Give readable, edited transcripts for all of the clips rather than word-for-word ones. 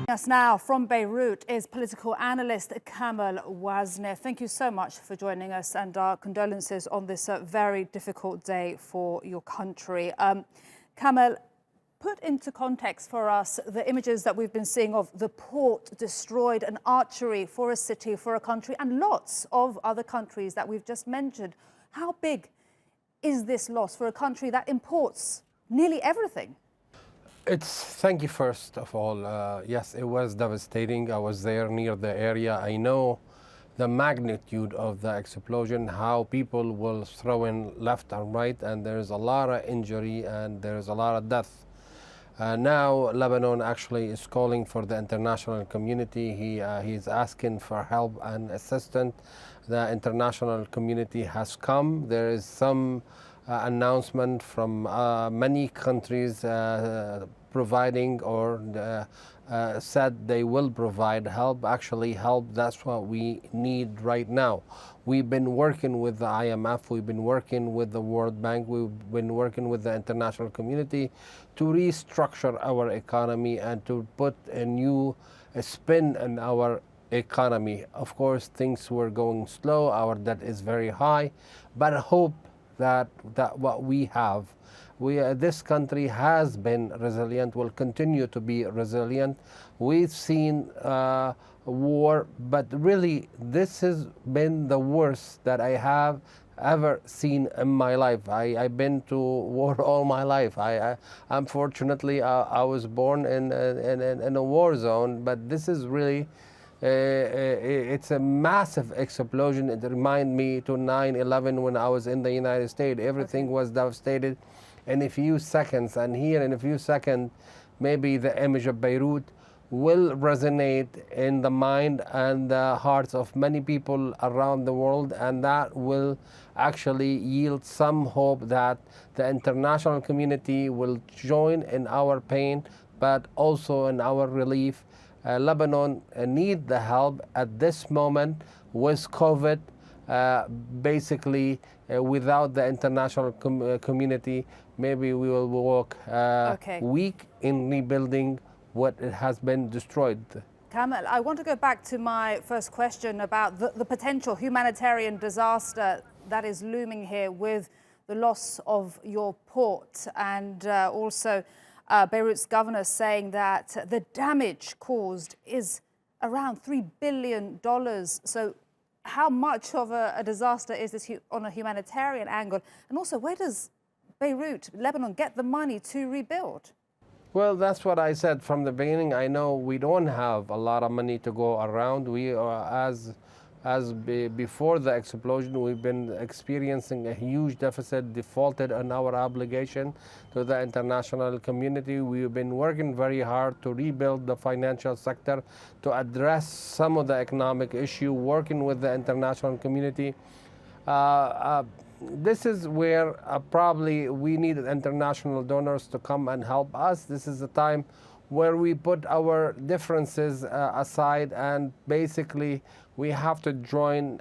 Yes, now from Beirut is political analyst Kamel Wazne. Thank you so much for joining us, and our condolences on this very difficult day for your country. Kamel, put into context for us the images that we've been seeing of the port destroyed, an artery for a city, for a country, and lots of other countries that we've just mentioned. How big is this loss for a country that imports nearly everything? Thank you first of all. Yes, it was devastating. I was there near the area. I know the magnitude of the explosion, how people will throw in left and right, and there's a lot of injury and there's a lot of death. Now Lebanon actually is calling for the international community. He's asking for help and assistance. The international community has come. There is some announcement from many countries providing or said they will provide help. Actually help, that's what we need right now. We've been working with the IMF, we've been working with the World Bank, we've been working with the international community to restructure our economy and to put a new spin in our economy. Of course, things were going slow, our debt is very high, but I hope that what we have, this country has been resilient, will continue to be resilient. We've seen war, but really this has been the worst that I have ever seen in my life. I've been to war all my life. Unfortunately, I was born in a war zone, but this is really it's a massive explosion. It reminds me to 9/11 when I was in the United States. Everything was devastated in a few seconds, and here in a few seconds, maybe the image of Beirut will resonate in the mind and the hearts of many people around the world, and that will actually yield some hope that the international community will join in our pain, but also in our relief. Lebanon need the help at this moment with COVID. Basically, without the international community, maybe we will walk weak in rebuilding what it has been destroyed. Kamel, I want to go back to my first question about the potential humanitarian disaster that is looming here with the loss of your port, and also Beirut's governor saying that the damage caused is around $3 billion. So how much of a disaster is this on a humanitarian angle? And also, where does Beirut, Lebanon, get the money to rebuild? Well, that's what I said from the beginning. I know we don't have a lot of money to go around. We are, before the explosion, we've been experiencing a huge deficit, defaulted on our obligation to the international community. We've been working very hard to rebuild the financial sector, to address some of the economic issue, working with the international community. This is where probably we need international donors to come and help us. This is the time where we put our differences aside, and basically we have to join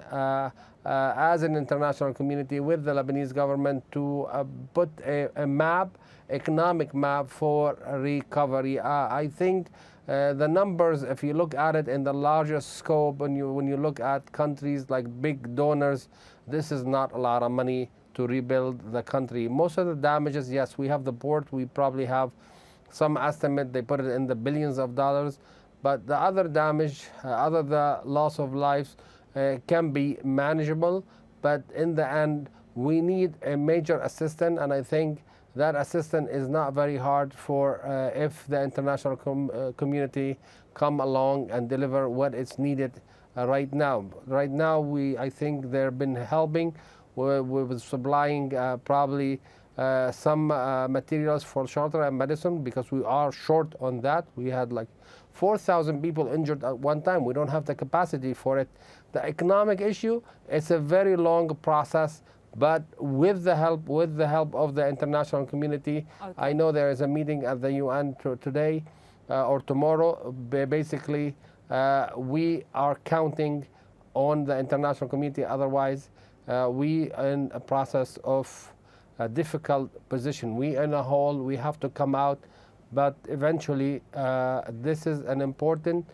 as an international community with the Lebanese government to put a map, economic map for recovery. I think the numbers, if you look at it in the larger scope, when you look at countries like big donors, this is not a lot of money to rebuild the country. Most of the damages, yes, we have the port, we probably have some estimate, they put it in the billions of dollars, but the other damage, other the loss of lives, can be manageable. But in the end, we need a major assistance, and I think that assistance is not very hard for if the international community come along and deliver what is needed right now. Right now, I think they've been helping with supplying probably some materials for shelter and medicine, because we are short on that. We had like 4,000 people injured at one time. We don't have the capacity for it. The economic issue, it's a very long process, but with the help of the international community. I know there is a meeting at the UN today or tomorrow. Basically, we are counting on the international community. Otherwise, we in a process of a difficult position. We in a hole. We have to come out but eventually this is an important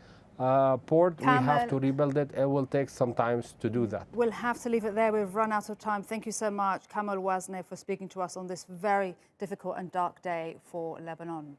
port. We have to rebuild it. It will take some time to do that. We'll have to leave it there. We've run out of time. Thank you so much, Kamel Wazne, for speaking to us on this very difficult and dark day for Lebanon.